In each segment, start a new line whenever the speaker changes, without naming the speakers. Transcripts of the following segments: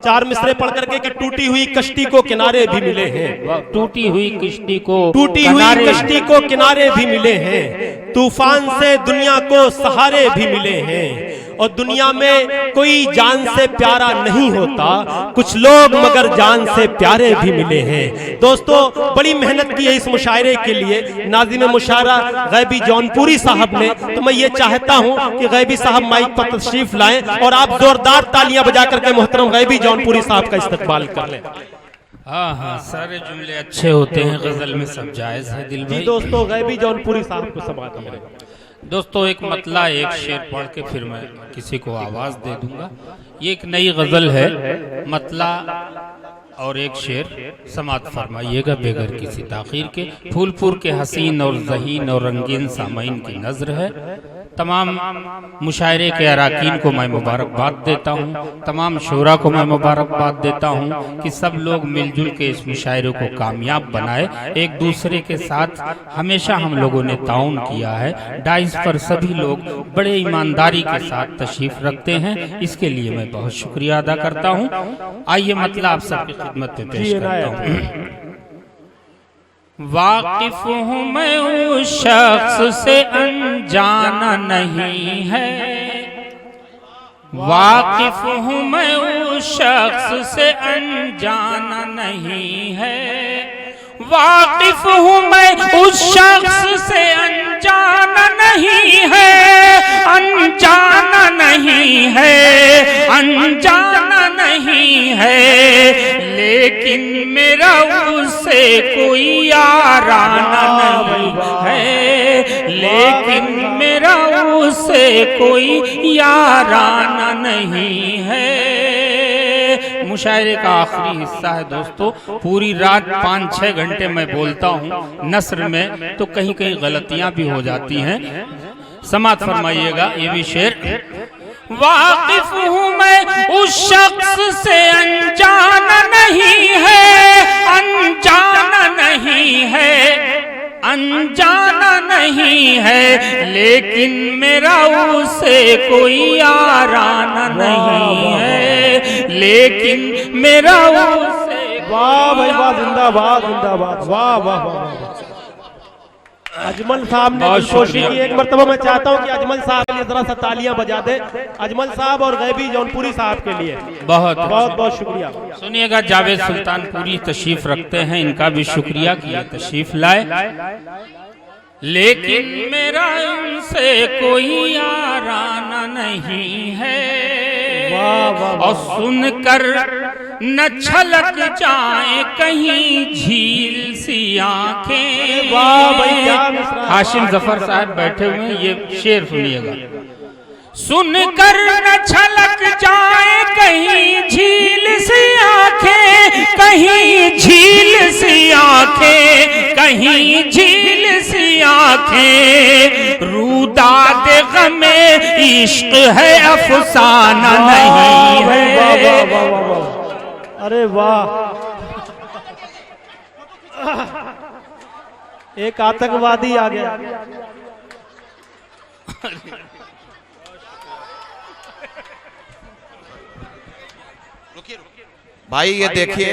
4 मिसरे पढ़ करके कि टूटी हुई कश्ती को किनारे भी मिले हैं,
टूटी हुई कश्ती को
किनारे भी मिले हैं, तूफान से दुनिया को सहारे भी मिले हैं। और दुनिया में कोई जान से प्यारा नहीं होता, कुछ लोग मगर जान से प्यारे भी मिले हैं। दोस्तों बड़ी मेहनत की है इस मुशायरे के लिए नाज़िम मुशायरा गैबी जौनपुरी साहब ने, तो मैं ये चाहता हूं कि गैबी साहब माइक पर तशरीफ लाएं और आप जोरदार तालियां बजा करके मोहतरम गैबी जौनपुरी साहब का इस्तकबाल कर लें।
हाँ, सारे जुमले अच्छे होते हैं, गजल में सब जायज है दिल भाई।
दोस्तों गैबी जौनपुरी साहब को समात है।
दोस्तों एक मतला एक शेर पढ़ के फिर मैं किसी को आवाज दे दूंगा। ये एक नई गजल है, मतला और एक शेर समात फरमाइएगा बेगर किसी ताखीर के। फूलपुर के हसीन और ज़हीन और रंगीन सामाइन की नजर है। तमाम मुशायरे के अराकीन को मैं मुबारकबाद देता हूँ, तमाम शोरा को मैं मुबारकबाद देता हूँ कि सब लोग मिलजुल के इस मुशायरे को कामयाब बनाए। एक दूसरे के साथ हमेशा हम लोगों ने ताउन किया है। डाइस पर सभी लोग बड़े ईमानदारी के साथ तशरीफ रखते हैं, इसके लिए मैं बहुत शुक्रिया अदा करता हूँ। आइए मतलब आप सबकी खिदमत में पेश करता हूँ। वाकिफ हूँ मैं उस शख्स से अनजाना नहीं है, वाकिफ हूँ मैं उस शख्स से अनजाना नहीं है, वाकिफ हूँ मैं उस शख्स से अनजाना नहीं है, अनजाना नहीं है, अनजाना नहीं है, लेकिन मेरा उससे कोई याराना नहीं है, लेकिन मेरा उससे कोई याराना नहीं है। मुशायरे का आखिरी हिस्सा है दोस्तों। पूरी रात 5-6 घंटे मैं बोलता हूँ नस्र में, तो कहीं कहीं गलतियां भी हो जाती हैं। समात फरमाइएगा ये भी शेर। वाकिफ हूँ मैं उस शख्स से अनजाना नहीं है, अनजाना नहीं है, अनजाना नहीं है, लेकिन मेरा उससे कोई याराना नहीं है, लेकिन मेरा उससे।
वाह भाई वाह, जिंदाबाद जिंदाबाद, वाह वाह वाह। अजमल साहब ने कोशिश की, एक मरतबा मैं चाहता हूं कि अजमल साहब के लिए जरा सा तालियां बजा दे, अजमल साहब और गैबी जौनपुरी साहब के लिए
बहुत
बहुत बहुत शुक्रिया।
सुनिएगा, जावेद सुल्तानपुरी तशरीफ रखते हैं, इनका भी शुक्रिया कि तशरीफ लाए। लेकिन मेरा उनसे कोई याराना नहीं है, और सुनकर न छलक जाए कहीं झील सी आंखें। हाशिम जफर साहब बैठे हुए हैं, ये शेर सुनिएगा। सुनकर न छलक जाए कहीं झील सी आंखें, कहीं झील सी आंखें, कहीं झील सी आंखें, रूदाद गमे इश्क है अफसाना नहीं है।
अरे वाह, एक आतंकवादी आ गया।
भाई ये देखिए,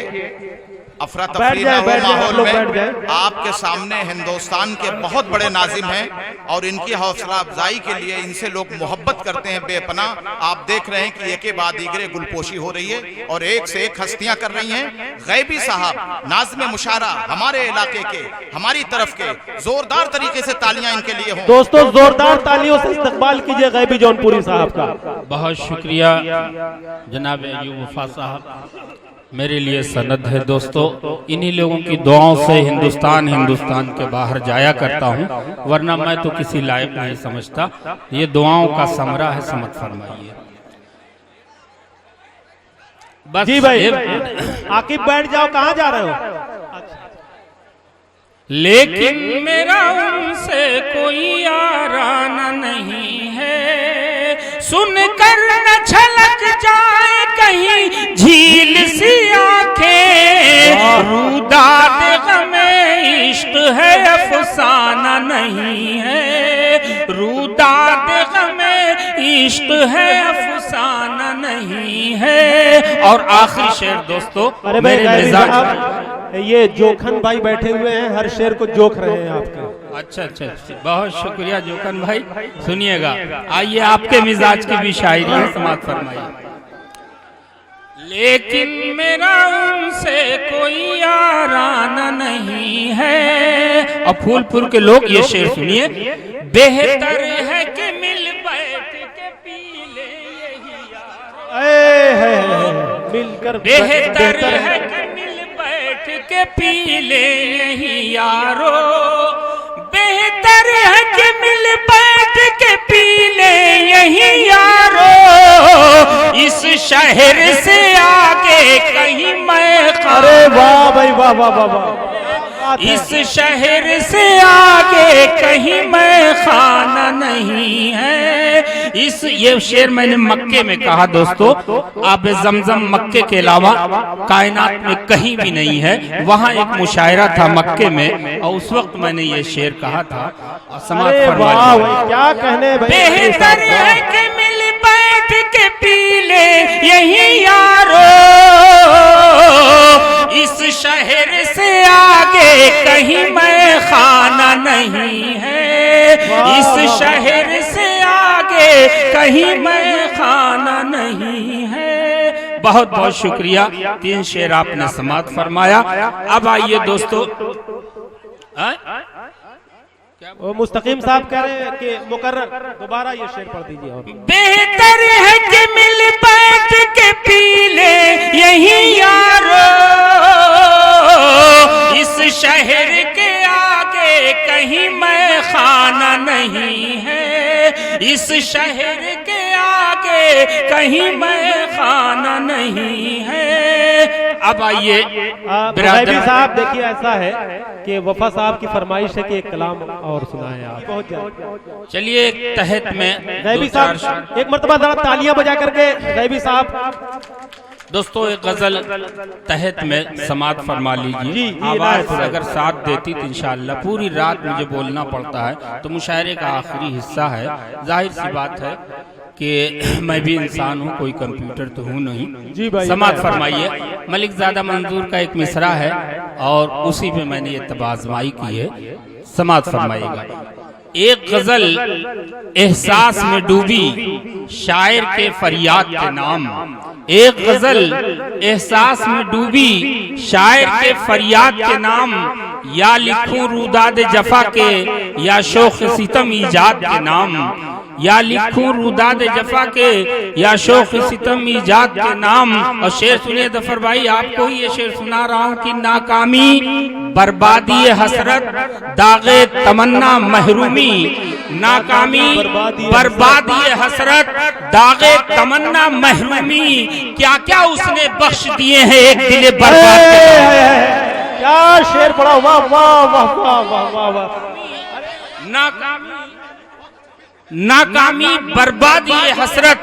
अफरा तफरी ना हो माहौल में आपके सामने हिंदुस्तान के बहुत बड़े नाजिम हैं और इनकी हौसला अफजाई के लिए इनसे लोग मोहब्बत करते हैं बेपनाह। आप देख रहे हैं कि एक के बाद दीगरे गुलपोशी हो रही है और एक से एक हस्तियां कर रही हैं। गैबी साहब नाज़िम मुशायरा हमारे इलाके के, हमारी तरफ के, जोरदार तरीके से तालियां इनके लिए हों।
दोस्तों जोरदार तालियों से इस्तकबाल कीजिए गैबी जौनपुरी साहब का।
बहुत शुक्रिया जनाब अयूब वफा साहब, मेरे लिए सनद है दोस्तों। इन्हीं लोगों की दुआओं से हिंदुस्तान के बाहर जाया करता हूँ, वरना मैं तो किसी लायक नहीं समझता। ये दुआओं का समरा है, समझ फरमाइए बस।
जी भाई आकिब बैठ जाओ, कहाँ जा रहे हो?
लेकिन मेरा उनसे कोई याराना नहीं है, सुनकर न छलक जाए कहीं झील सी आंखें, रूदाद गमे इश्क है अफसाना नहीं है, रूदाद गमे इश्क है अफसाना फसाना नहीं है। और आखिरी शेर दोस्तों,
अरे
मेरे मिजाज,
ये जोखन भाई बैठे हुए हैं, हर शेर को जोख रहे हैं आपका।
अच्छा अच्छा, बहुत शुक्रिया जोखन भाई। सुनिएगा, आइए आपके मिजाज की भी शायरी है, समाप्त फरमाइए। लेकिन मेरा उनसे कोई याराना नहीं है। और फूलपुर के लोग ये शेर सुनिए, बेहतर है कि मिल बैठ के पी ले यही यार,
मिलकर
बेहतर है कि मिल बैठ के पी ले यही यारो, बेहतर है कि मिल बैठ के पी ले यही यारो। इस शहर से आगे कहीं मैं,
अरे वाह भाई वाह वाह वाह वाह,
इस शहर से आगे कहीं मैं खाना नहीं है। इस ये शेर मैंने मक्के में कहा दोस्तों। आब जमजम मक्के के अलावा कायनात में कहीं भी नहीं है। वहाँ एक मुशायरा था मक्के में और उस वक्त मैंने ये शेर कहा था। और समाज फरमाइए,
क्या कहने भाई।
बेहतर है कि मिल बैठ के पी ले यही यारो, इस शहर से आगे कहीं मैं खाना नहीं है। इस शहर से आगे कहीं मैं खाना नहीं है। बहुत बहुत शुक्रिया, 3 शेर आपने समाप्त फरमाया। अब आइए दोस्तों,
वो मुस्तकीम साहब कह रहे हैं कि मुकर्रर दोबारा ये शेर पढ़ दीजिए। और
बेहतर है कि मिल बैठ के पी ले यही यारो, इस शहर के आगे कहीं मैं खाना नहीं है। इस शहर के आगे कहीं मैं खाना नहीं है। अब आइए
बिरादर साहब, देखिए ऐसा है कि वफा साहब की फरमाइश है कि एक कलाम और सुनाएं आप। बहुत ज्यादा
चलिए, एक तहत में
ज़ैबी साहब एक मर्तबा जरा तालियां बजा करके ज़ैबी साहब।
दोस्तों, एक गजल तहत में समात फरमा लीजिए। आवाज अगर साथ देती तो इंशाअल्लाह। पूरी रात मुझे बोलना पड़ता है, तो मुशायरे का आखिरी हिस्सा है। जाहिर सी बात है कि मैं भी इंसान हूँ, कोई कंप्यूटर तो हूँ नहीं।
जी भाई,
समात फरमाइए। मलिक ज़ादा मंजूर का एक मिसरा है और उसी पे मैंने ये तबाज़माई की है। समात फरमाइएगा। एक गजल एहसास में डूबी शायर के फरियाद के नाम, एक गजल एहसास में डूबी शायर के फरियाद के नाम, या लिखूं रुदाद जफा के या शोख सितम ईजाद के नाम, या लिखूं रुदाद जफा के या शोख सितम ईजाद के नाम। और शेर सुनिए जफर भाई, आपको ये शेर सुना रहा हूँ कि नाकामी बर्बादी हसरत दागे तमन्ना महरूमी, नाकामी बर्बादी हसरत दागे तमन्ना महरूमी, क्या क्या उसने बख्श दिए हैं एक दिले बर्बाद के।
क्या शेर पड़ा, वाह वाह वाह वाह वाह वाह वाह।
नाकामी बर्बादी हसरत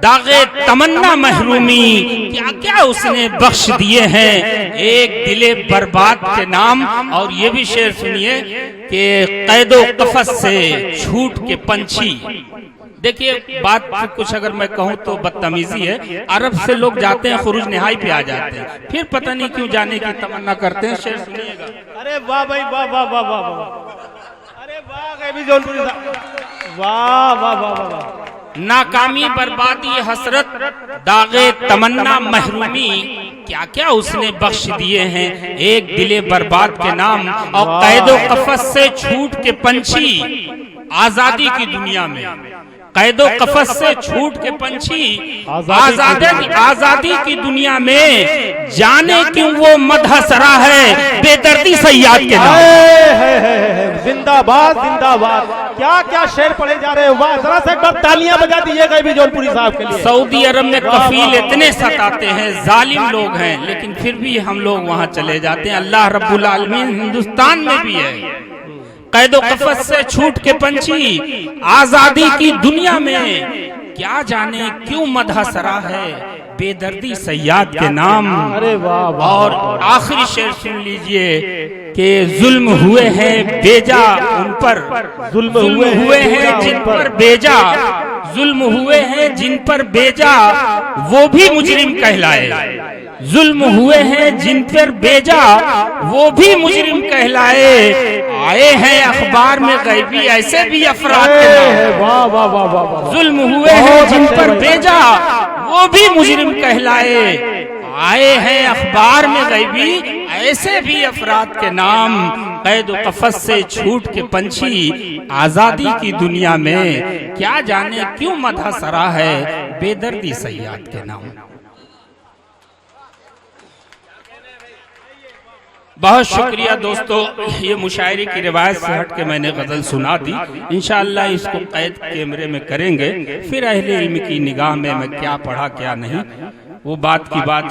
दागे तमन्ना महरूमी, क्या क्या उसने बख्श दिए हैं एक दिले बर्बाद के नाम। और ये भी शेर सुनिए कि कैदो कफस से छूट के पंछी। देखिए, बात कुछ अगर मैं कहूँ तो बदतमीजी है। अरब से लोग जाते हैं, खुरूज निहाई पे आ जाते हैं, फिर पता नहीं क्यों जाने की तमन्ना करते हैं। शेर सुनिएगा।
अरे वाह भाई वाह वाह वाह वाह वाह, अरे वाह भी जौनपुरी साहब, वाह वाह वाह वाह वाह।
नाकामी बर्बादी हसरत दागे तमन्ना महरूमी, क्या क्या उसने बख्श दिए हैं एक दिले बर्बाद के नाम। और कैदो कफस से छूट के पंछी आजादी की दुनिया में, कैदो कफस से छूट के पंछी आजादी की दुनिया में, जाने क्यों वो मदहसरा है बेदर्दी सैयाद के नाम।
जिंदाबाद जिंदाबाद, क्या क्या शेर पढ़े जा रहे हैं। वाह, जरा से एक बार तालियां बजा दीजिएगा भी जौनपुरी साहब के लिए।
सऊदी अरब में कफील इतने सताते हैं, जालिम लोग हैं, लेकिन फिर भी हम लोग वहाँ चले जाते हैं। अल्लाह रब्बुल आलमीन हिंदुस्तान में भी है। कैदो कफस से छूट के पंछी आजादी की दुनिया में, क्या जाने क्यों मदहसरा है बेदर्दी सैयाद के नाम।
अरे वाह वाह।
और आखिरी शेर सुन लीजिए कि जुल्म हुए हैं बेजा उन पर, जुल्म हुए हैं जिन पर बेजा, जुल्म हुए हैं जिन पर बेजा वो भी मुजरिम कहलाए। जुल्म हुए हैं जिन पर बेजा वो भी मुजरिम कहलाए। आए हैं अखबार में गैबी ऐसे भी अफराद के नाम।
वाह वाह वाह वाह।
जुल्म हुए हैं जिन पर बेजा वो भी मुजरिम कहलाए। आए हैं अखबार में गैबी ऐसे भी अफराद के नाम। कैद कफस से छूट के पंछी आजादी की दुनिया में क्या जाने क्यों मधा सरा है बेदर्दी सयाद के नाम। बहुत शुक्रिया दोस्तों, ये मुशायरे की रिवायत से हट के मैंने गजल सुना दी। इंशाअल्लाह इसको कैद कैमरे में करेंगे, फिर अहले इल्म की निगाह में मैं क्या पढ़ा क्या नहीं वो बात की बात है।